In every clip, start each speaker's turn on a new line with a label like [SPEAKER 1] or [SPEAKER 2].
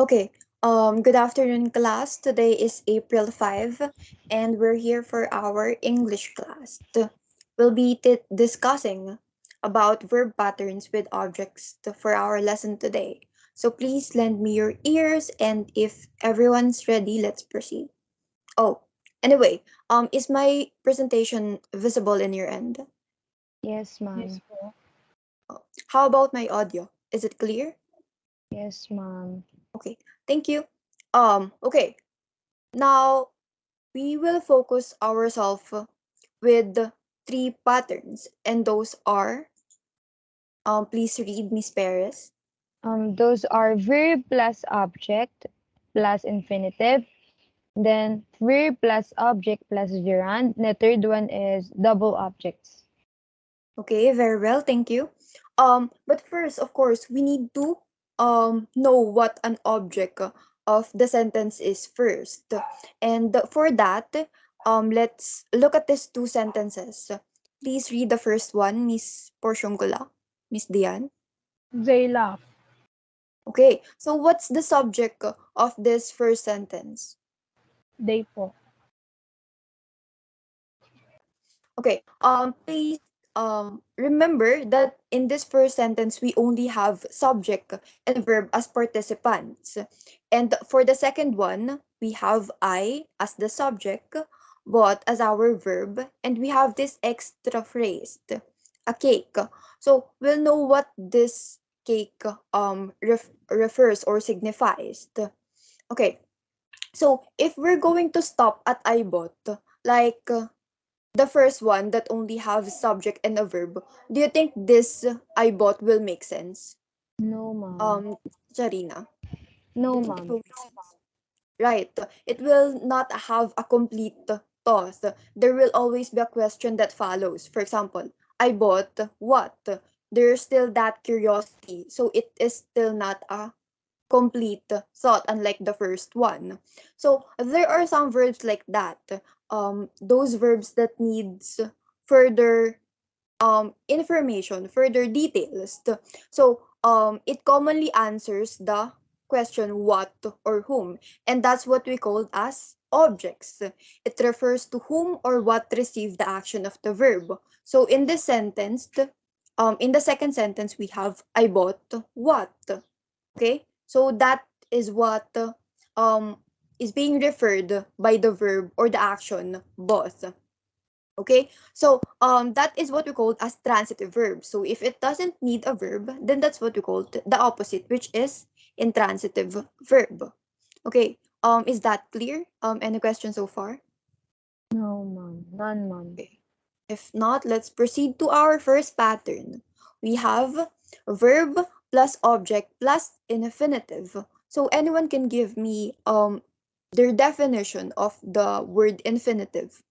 [SPEAKER 1] Okay. Good afternoon, class. Today is April 5, and we're here for our English class. We'll be discussing about verb patterns with objects for our lesson today. So please lend me your ears, and if everyone's ready, let's proceed. Oh, anyway, is my presentation visible in your end?
[SPEAKER 2] Yes,
[SPEAKER 3] Yes
[SPEAKER 2] ma'am.
[SPEAKER 3] po.
[SPEAKER 1] How about my audio? Is it clear?
[SPEAKER 2] Yes, ma'am.
[SPEAKER 1] Okay, thank you. Okay. Now we will focus ourselves with three patterns, and those are, please read, Miss Perez.
[SPEAKER 2] Those are verb plus object plus infinitive. Then verb plus object plus gerund. The third one is double objects.
[SPEAKER 1] Okay, very well, thank you. But first, of course, we need to know what an object of the sentence is first. And for that, let's look at these two sentences. Please read the first one, Miss Porciungula, Miss Dian.
[SPEAKER 3] They laugh.
[SPEAKER 1] Okay, so what's the subject of this first sentence?
[SPEAKER 3] They po.
[SPEAKER 1] Okay, please remember that in this first sentence we only have subject and verb as participants. And for the second one, we have I as the subject, but as our verb, and we have this extra phrase, a cake. So we'll know what this cake refers or signifies. Okay, so if we're going to stop at I bought, like the first one that only have subject and a verb, do you think this I bought will make sense?
[SPEAKER 2] No, ma'am.
[SPEAKER 1] Um, Charina, do
[SPEAKER 2] No,
[SPEAKER 1] you think it
[SPEAKER 2] ma'am.
[SPEAKER 1] will make sense? Right. It will not have a complete thought. There will always be a question that follows. For example, I bought what? There's still that curiosity. So it is still not a complete thought, unlike the first one. So there are some verbs like that. Those verbs that needs further information, further details. So it commonly answers the question what or whom, and that's what we call as objects. It refers to whom or what received the action of the verb. So in this sentence, in the second sentence, we have I bought what. Okay, so that is what um is being referred by the verb or the action both. Okay, so that is what we call as transitive verb. So if it doesn't need a verb, then that's what we call the opposite, which is intransitive verb. Okay, is that clear? Any questions so far?
[SPEAKER 2] No, ma'am. None, ma'am.
[SPEAKER 1] Okay, if not, let's proceed to our first pattern. We have verb plus object plus infinitive. So anyone can give me their definition of the word infinitive.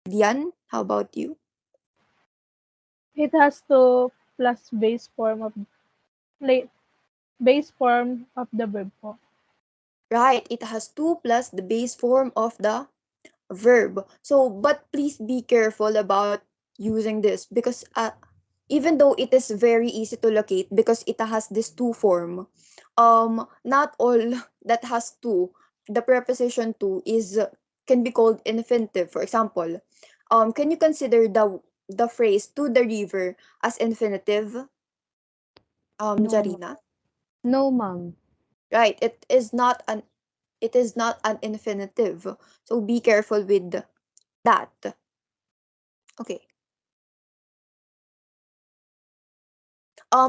[SPEAKER 1] Dian, how about you?
[SPEAKER 3] It has to plus base form of the verb po.
[SPEAKER 1] Right, it has to plus the base form of the verb. So, but please be careful about using this because even though it is very easy to locate because it has this to form, not all that has to, the preposition to is can be called infinitive. For example, can you consider the phrase to the river as infinitive,
[SPEAKER 2] No, ma'am.
[SPEAKER 1] Jarina?
[SPEAKER 2] No, ma'am.
[SPEAKER 1] Right, it is not an infinitive. So be careful with that. Okay.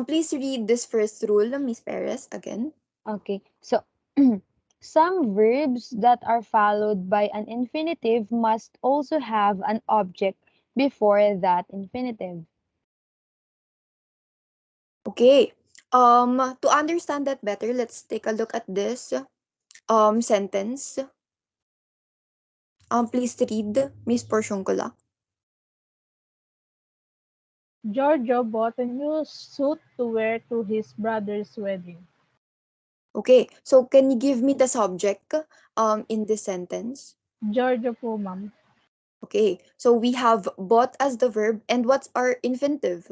[SPEAKER 1] Please read this first rule, Miss Perez, again.
[SPEAKER 2] Okay. So, some verbs that are followed by an infinitive must also have an object before that infinitive.
[SPEAKER 1] Okay. To understand that better, let's take a look at this sentence. Please read, Miss Porciungula.
[SPEAKER 3] Giorgio bought a new suit to wear to his brother's wedding.
[SPEAKER 1] Okay. So can you give me the subject in this sentence?
[SPEAKER 3] Giorgio po, ma'am.
[SPEAKER 1] Okay. So we have bought as the verb, and what's our infinitive?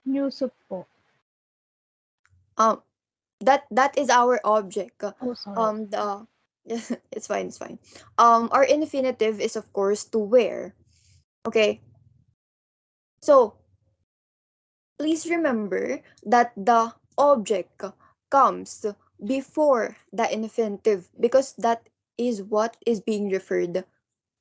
[SPEAKER 3] New suit po.
[SPEAKER 1] Um, That is our object.
[SPEAKER 3] Oh, sorry.
[SPEAKER 1] The it's fine, it's fine. Our infinitive is of course to wear. Okay, so please remember that the object comes before the infinitive because that is what is being referred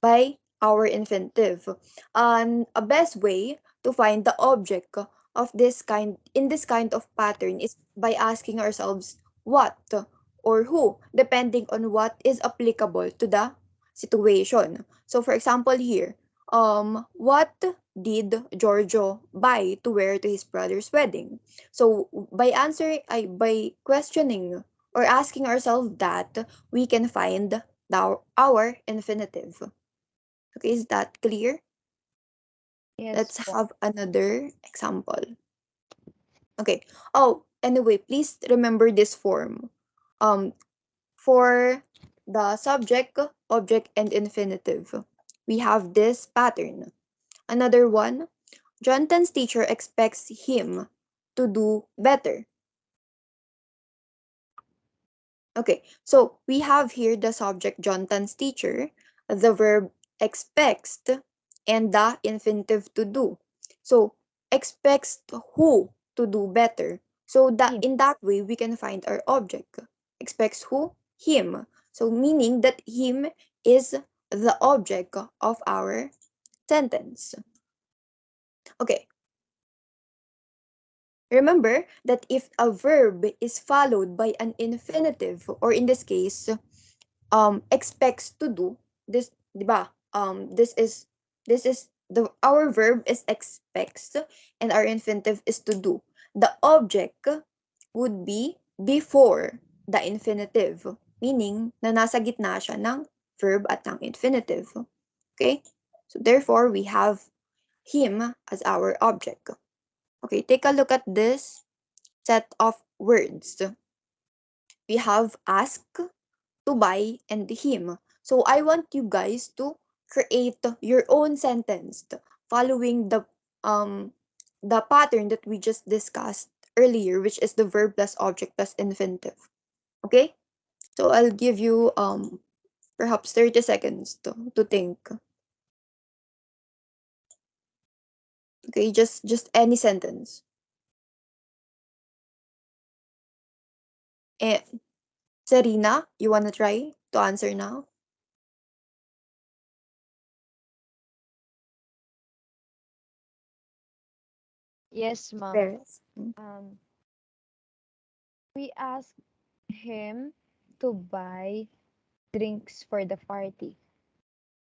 [SPEAKER 1] by our infinitive. And a best way to find the object of this kind in this kind of pattern is by asking ourselves what or who, depending on what is applicable to the situation. So for example here, what did Giorgio buy to wear to his brother's wedding? So by questioning or asking ourselves that, we can find our infinitive. Okay, is that clear?
[SPEAKER 2] Yes
[SPEAKER 1] Let's
[SPEAKER 2] po.
[SPEAKER 1] have another example. Okay. Oh, anyway, please remember this form. Um, for the subject, object, and infinitive, we have this pattern. Another one, Jonathan's teacher expects him to do better. Okay, so we have here the subject Jonathan's teacher, the verb expects, and the infinitive to do. So expects who to do better. So that
[SPEAKER 2] Him.
[SPEAKER 1] in that way we can find our object. Expects who? Him. So meaning that him is the object of our sentence. Okay, remember that if a verb is followed by an infinitive, or in this case expects to do this, 'di ba? This is the our verb is expects and our infinitive is to do. The object would be before the infinitive, meaning na nasa gitna siya ng verb at ng infinitive. Okay? So therefore we have him as our object. Okay, take a look at this set of words. We have ask, to buy, and him. So I want you guys to create your own sentence following the pattern that we just discussed earlier, which is the verb plus object plus infinitive. Okay? So I'll give you perhaps 30 seconds to think. Okay, just any sentence. Eh, Serena, you wanna try to answer now?
[SPEAKER 2] Yes, ma'am.
[SPEAKER 1] Yes.
[SPEAKER 2] Um, we asked him to buy drinks for the party.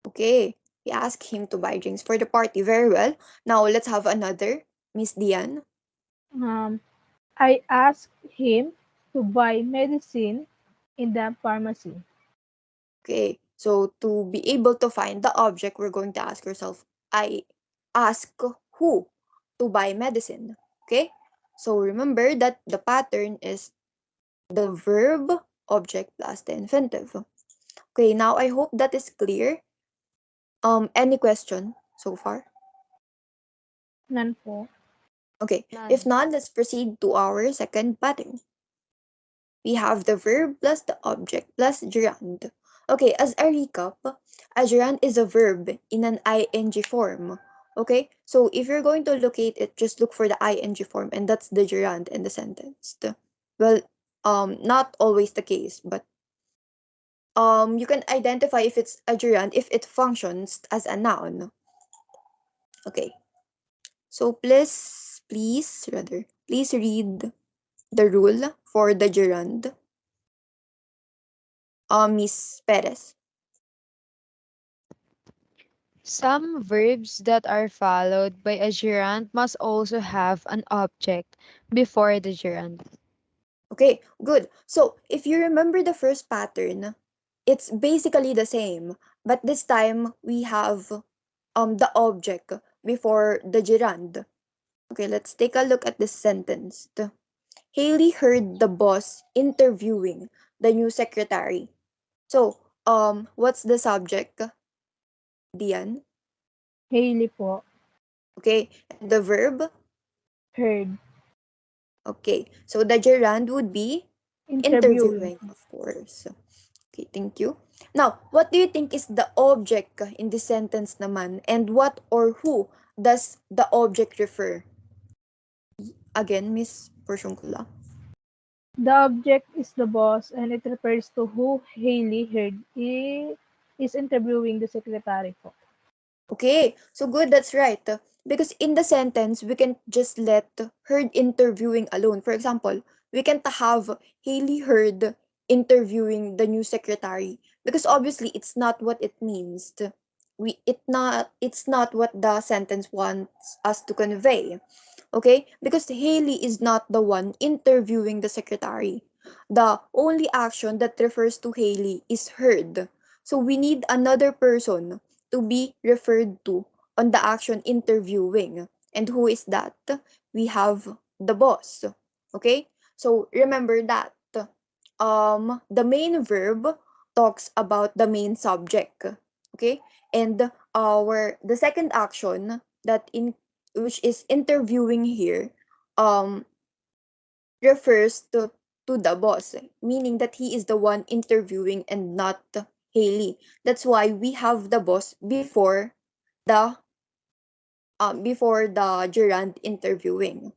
[SPEAKER 1] Okay. We ask him to buy drinks for the party. Very well. Now let's have another. Miss Dian.
[SPEAKER 3] Um, I asked him to buy medicine in the pharmacy.
[SPEAKER 1] Okay. So to be able to find the object, we're going to ask yourself, I ask who to buy medicine. Okay. So remember that the pattern is the verb, object plus the infinitive. Okay. Now I hope that is clear. Any question so far?
[SPEAKER 3] None po.
[SPEAKER 1] Okay. If
[SPEAKER 2] None.
[SPEAKER 1] not, let's proceed to our second pattern. We have the verb plus the object plus gerund. Okay, as a recap, a gerund is a verb in an ing form. Okay, so if you're going to locate it, just look for the ing form, and that's the gerund in the sentence. Well, not always the case, but you can identify if it's a gerund if it functions as a noun. Okay, so please read the rule for the gerund. Miss Perez.
[SPEAKER 2] Some verbs that are followed by a gerund must also have an object before the gerund.
[SPEAKER 1] Okay, good. So if you remember the first pattern, it's basically the same, but this time we have the object before the gerund. Okay, let's take a look at this sentence. Haley heard the boss interviewing the new secretary. So, what's the subject, Dian?
[SPEAKER 3] Haley po.
[SPEAKER 1] Okay, and the verb?
[SPEAKER 3] Heard.
[SPEAKER 1] Okay, so the gerund would be
[SPEAKER 3] Interviewing.
[SPEAKER 1] Interviewing, of course. Okay, thank you. Now, what do you think is the object in this sentence naman, and what or who does the object refer? Again, Miss Porsyungkula.
[SPEAKER 3] The object is the boss and it refers to who Haley heard is interviewing the secretary po.
[SPEAKER 1] Okay, so good, that's right. Because in the sentence, we can just let Heard interviewing alone. For example, we can't have Haley Heard interviewing the new secretary because obviously it's not what it means. It's not what the sentence wants us to convey. Okay? Because Haley is not the one interviewing the secretary. The only action that refers to Haley is Heard. So we need another person to be referred to on the action interviewing. And who is that? We have the boss. Okay? So remember that the main verb talks about the main subject. Okay? And the second action that in which is interviewing here um refers to the boss, meaning that he is the one interviewing and not Haley. That's why we have the boss the before the gerund interviewing.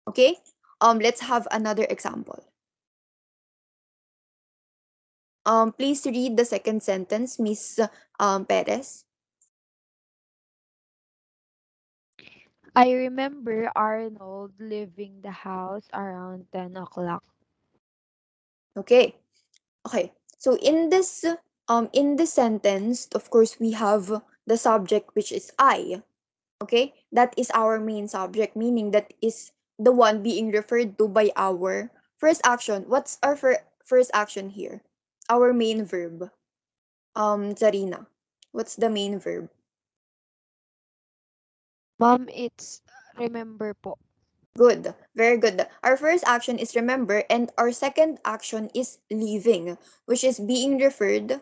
[SPEAKER 1] Okay? Let's have another example. Please read the second sentence, Miss Perez.
[SPEAKER 2] I remember Arnold leaving the house around 10 o'clock.
[SPEAKER 1] Okay. Okay. So in this sentence, of course, we have the subject which is I. Okay? That is our main subject, meaning that is the one being referred to by our first action. What's our first action here? Our main verb. Zarina. What's the main verb?
[SPEAKER 2] Mom, it's remember po.
[SPEAKER 1] Good. Very good. Our first action is remember, and our second action is leaving, which is being referred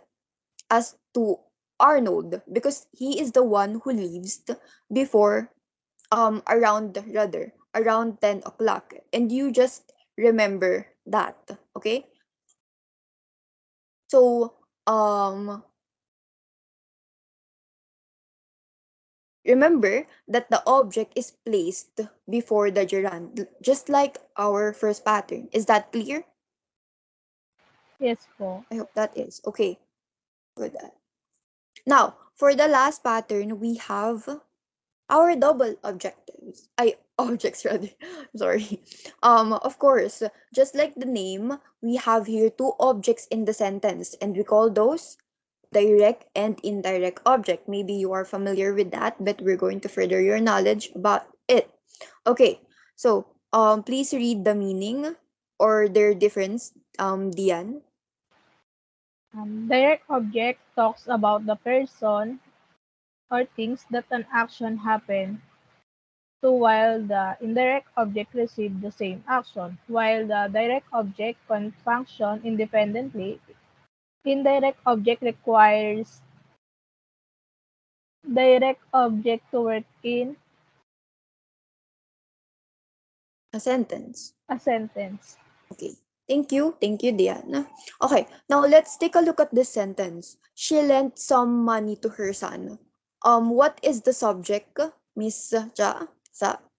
[SPEAKER 1] as to Arnold because he is the one who leaves before around 10 o'clock, and you just remember that. Okay, so remember that the object is placed before the gerund, just like our first pattern. Is that clear?
[SPEAKER 3] Yes po.
[SPEAKER 1] I hope that is okay. Good. Now for the last pattern, we have our double objectives. I objects rather. Sorry. Of course, just like the name, we have here two objects in the sentence, and we call those direct and indirect object. Maybe you are familiar with that, but we're going to further your knowledge about it. Okay. So, please read the meaning or their difference, Dian.
[SPEAKER 3] Direct object talks about the person or things that an action happen to, while the indirect object receive the same action. While the direct object can function independently, indirect object requires direct object to work in
[SPEAKER 1] A sentence.
[SPEAKER 3] a sentence.
[SPEAKER 1] Okay. Thank you, Diana. Okay, now let's take a look at this sentence. She lent some money to her son. What is the subject, Miss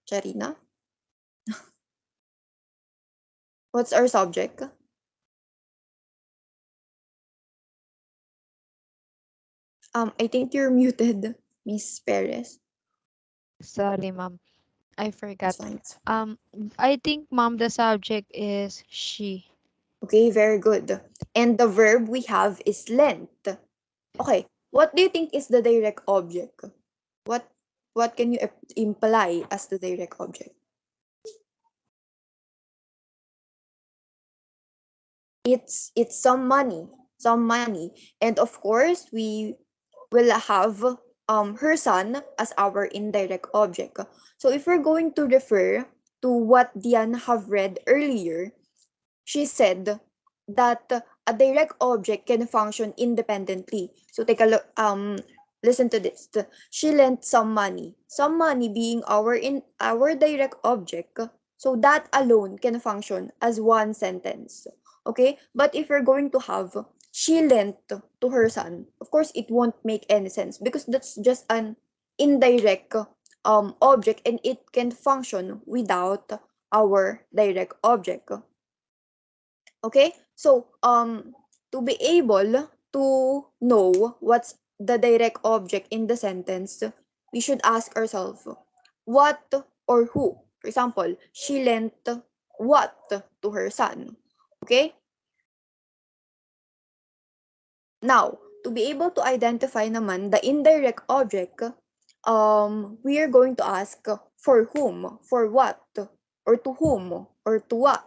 [SPEAKER 1] Charina? What's our subject? I think you're muted, Miss Perez.
[SPEAKER 2] Sorry, ma'am. I
[SPEAKER 1] It's
[SPEAKER 2] forgot.
[SPEAKER 1] fine.
[SPEAKER 2] Um, I think, mom, the subject is she.
[SPEAKER 1] Okay, very good. And the verb we have is lent. Okay, what do you think is the direct object? What what can you imply as the direct object? It's some money, and of course we will have her son as our indirect object. So if we're going to refer to what Diane have read earlier, she said that a direct object can function independently. So take a look, listen to this. She lent some money being our direct object, so that alone can function as one sentence. Okay, but if you're going to have she lent to her son, of course it won't make any sense because that's just an indirect object and it can function without our direct object. Okay, so to be able to know what's the direct object in the sentence, we should ask ourselves what or who. For example, she lent what to her son. Okay, now to be able to identify naman the indirect object, we are going to ask for whom, for what, or to whom, or to what.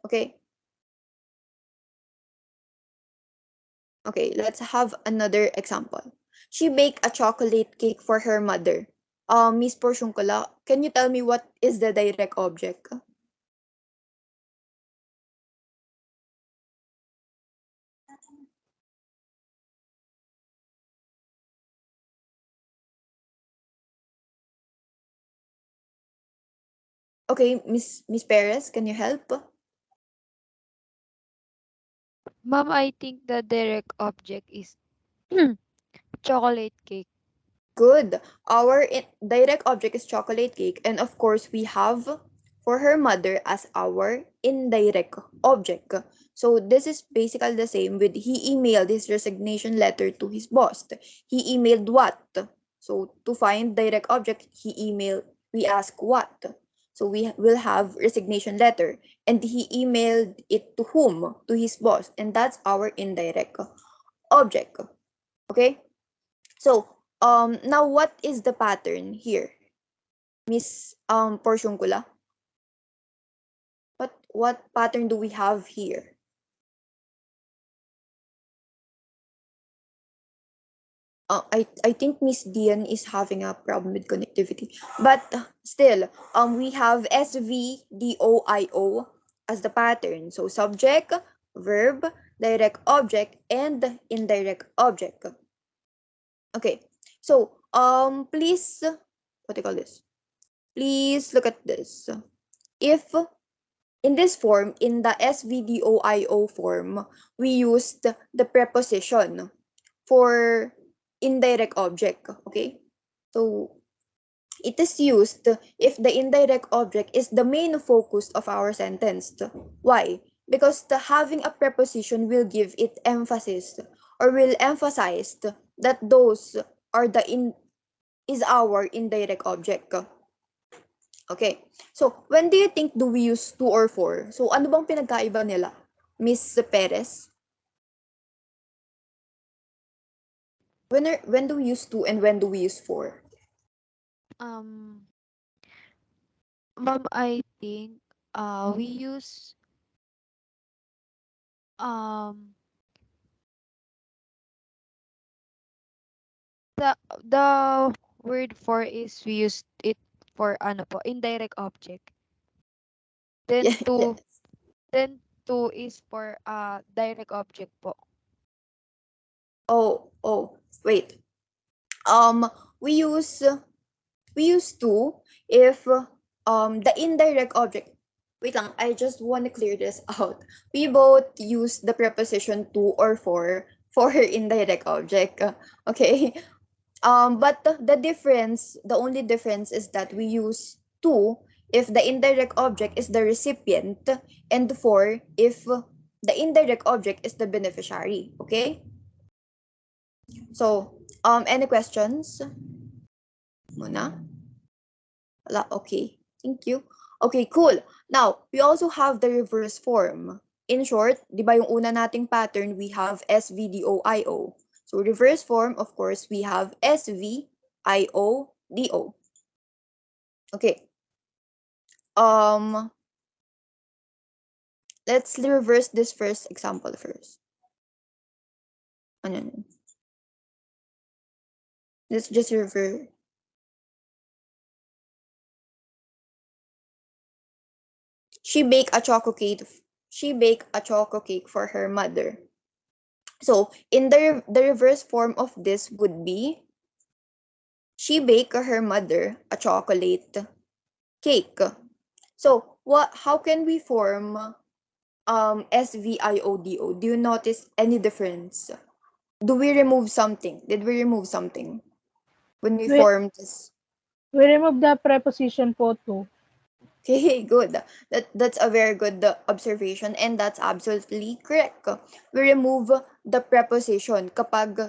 [SPEAKER 1] Okay, okay, let's have another example. She baked a chocolate cake for her mother. Miss Porciuncula, can you tell me what is the direct object? Okay, Miss Perez, can you help?
[SPEAKER 2] Ma'am, I think the direct object is chocolate cake.
[SPEAKER 1] Good. Our direct object is chocolate cake, and of course, we have for her mother as our indirect object. So this is basically the same with he emailed his resignation letter to his boss. He emailed what? So to find direct object, we ask what. So we will have resignation letter, and he emailed it to whom? To his boss, and that's our indirect object. Okay. So, now what is the pattern here, Miss Porciuncula? What pattern do we have here? I think Miss Dian is having a problem with connectivity, but still, we have SVDOIO as the pattern. So subject, verb, direct object, and indirect object. Okay. So please, what do you call this? Please look at this. If in this form, in the SVDOIO form, we used the preposition for indirect object. Okay? So, it is used if the indirect object is the main focus of our sentence. Why? Because having a preposition will give it emphasis or will emphasize that those are is our indirect object. Okay. So, when do you think do we use 2 or 4? So, ano bang pinagkaiba nila? Miss Perez? When do we use 2 and when do we use 4?
[SPEAKER 2] Um, Ma'am, I think we use um the the word for is we use it for ano po, indirect object. Then
[SPEAKER 1] Yeah,
[SPEAKER 2] two
[SPEAKER 1] yes.
[SPEAKER 2] then two is for direct object po.
[SPEAKER 1] Oh, wait. Um, we use we use 2 if the indirect object. Wait lang, I just want to clear this out. We both use the preposition 2 or 4 for indirect object. Okay. But the only difference is that we use to if the indirect object is the recipient and for if the indirect object is the beneficiary. Okay? So, any questions? Muna? Wala? Okay. Thank you. Okay, cool. Now, we also have the reverse form. In short, di ba yung una nating pattern, we have SVDOIO. So, reverse form, of course, we have SVIODO. Okay. Um, let's reverse this first example first. Ano yun? Let's just reverse. She baked a chocolate cake. She baked a chocolate cake for her mother. So, in the reverse form of this would be she baked her mother a chocolate cake. So, how can we form SVIODO. Do you notice any difference? Do we remove something? Did we remove something when we
[SPEAKER 3] We,
[SPEAKER 1] formed this?
[SPEAKER 3] we remove the preposition po to.
[SPEAKER 1] Okay, good. That's a very good observation, and that's absolutely correct. We remove the preposition kapag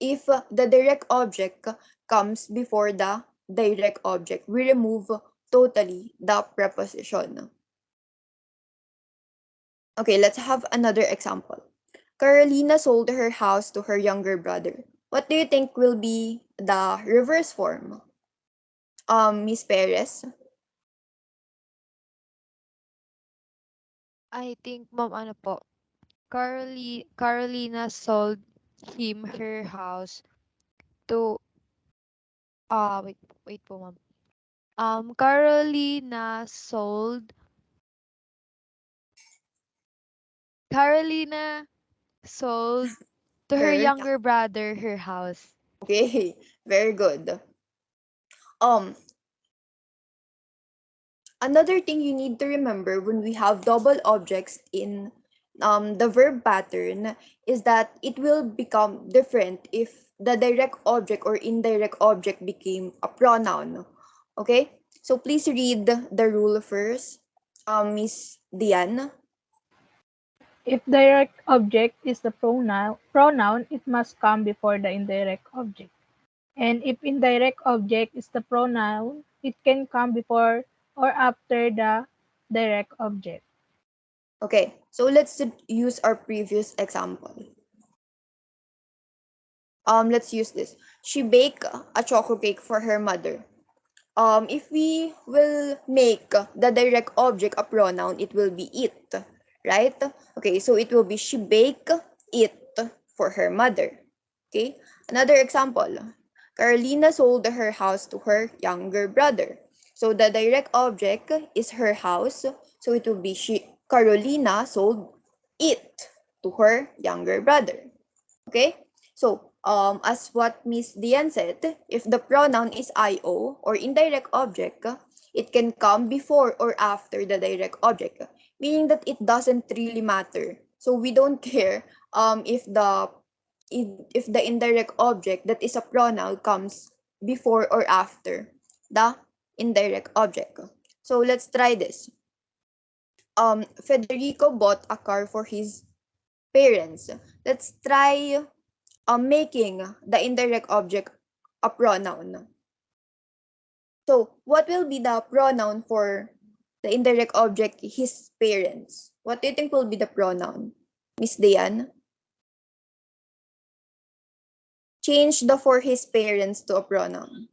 [SPEAKER 1] if the direct object comes before the direct object. We remove totally the preposition. Okay, let's have another example. Carolina sold her house to her younger brother. What do you think will be the reverse form? Miss Perez?
[SPEAKER 2] I think, ma'am, ano po, Carolina sold him her house to, wait, wait po, ma'am. Carolina sold to her
[SPEAKER 1] Her?
[SPEAKER 2] younger brother her house.
[SPEAKER 1] Okay, very good. Um, Another thing you need to remember when we have double objects in the verb pattern is that it will become different if the direct object or indirect object became a pronoun. Okay? So please read the rule first, Miss Diane.
[SPEAKER 3] If direct object is the pronoun, it must come before the indirect object. And if indirect object is the pronoun, it can come before or after the direct object.
[SPEAKER 1] Okay, so let's use our previous example. Let's use this. She baked a chocolate cake for her mother. If we will make the direct object a pronoun, it will be it, right? Okay, so it will be she bake it for her mother. Okay, another example. Carolina sold her house to her younger brother. So the direct object is her house, so it will be Carolina sold it to her younger brother. Okay? So, as what Miss Diane said, if the pronoun is IO or indirect object, it can come before or after the direct object, meaning that it doesn't really matter. So we don't care if the indirect object that is a pronoun comes before or after the indirect object. So let's try this. Federico bought a car for his parents. Let's try making the indirect object a pronoun. So, what will be the pronoun for the indirect object, his parents? What do you think will be the pronoun? Miss Diane? Change the for his parents to a pronoun.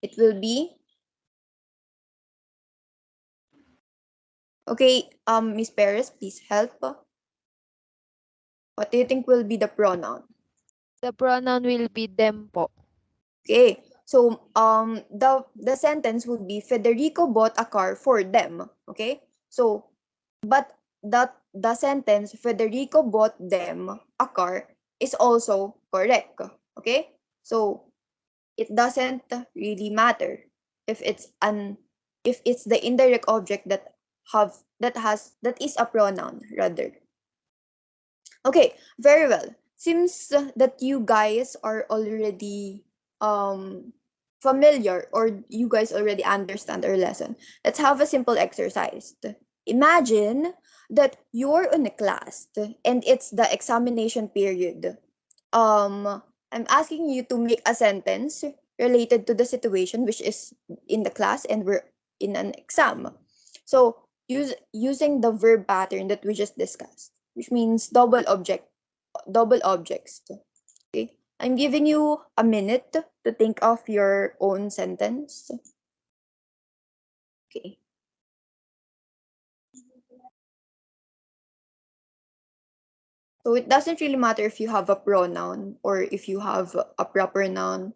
[SPEAKER 1] It will be, okay, Miss Perez, please help. What do you think will be the pronoun?
[SPEAKER 2] The pronoun will be them po.
[SPEAKER 1] Okay, so the sentence would be Federico bought a car for them. Okay, so but the sentence Federico bought them a car is also correct. Okay, so it doesn't really matter if it's the indirect object that is a pronoun rather. Okay, very well. Seems that you guys are already familiar or you guys already understand our lesson. Let's have a simple exercise. Imagine that you're in a class and it's the examination period. I'm asking you to make a sentence related to the situation which is in the class and we're in an exam. So using the verb pattern that we just discussed, which means double objects. Okay. I'm giving you a minute to think of your own sentence. Okay. So it doesn't really matter if you have a pronoun or if you have a proper noun.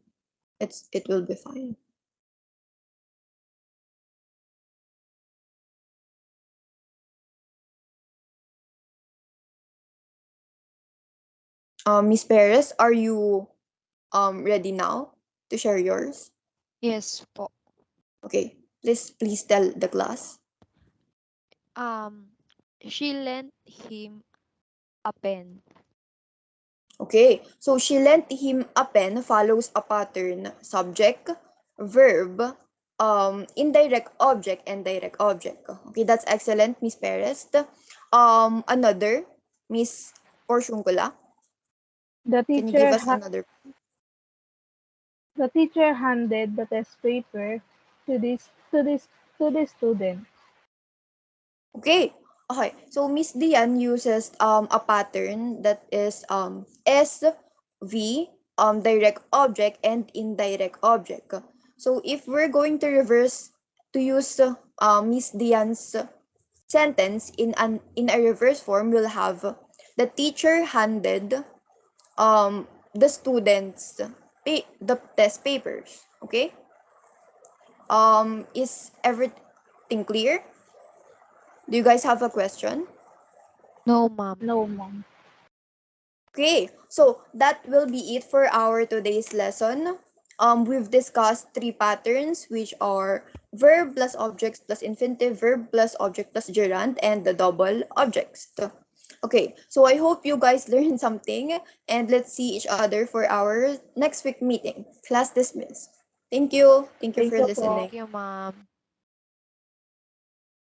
[SPEAKER 1] It will be fine. Miss Perez, are you ready now to share yours?
[SPEAKER 2] Yes po.
[SPEAKER 1] Okay. Please tell the class.
[SPEAKER 4] Um, she lent him a pen.
[SPEAKER 1] Okay, so she lent him a pen follows a pattern subject, verb, indirect object, and direct object. Okay, that's excellent, Miss Perez. Another, Miss Porciuncula,
[SPEAKER 3] The
[SPEAKER 1] can you give
[SPEAKER 3] teacher
[SPEAKER 1] us
[SPEAKER 3] ha-
[SPEAKER 1] another?
[SPEAKER 3] the teacher handed the test paper to the student.
[SPEAKER 1] Okay. Okay. So Miss Dian uses a pattern that is SV, direct object and indirect object. So if we're going to reverse to use Miss Dian's sentence in a reverse form, we'll have the teacher handed the students the test papers. Okay? Is everything clear? Do you guys have a question?
[SPEAKER 4] No, ma'am.
[SPEAKER 3] No, ma'am.
[SPEAKER 1] Okay, so that will be it for our today's lesson. We've discussed three patterns, which are verb plus objects plus infinitive, verb plus object plus gerund, and the double objects. Okay, so I hope you guys learned something, and let's see each other for our next week meeting. Class dismissed. Thank you. Thank you
[SPEAKER 3] Thank
[SPEAKER 1] for
[SPEAKER 3] you
[SPEAKER 1] listening.
[SPEAKER 3] po.
[SPEAKER 4] Thank you, ma'am.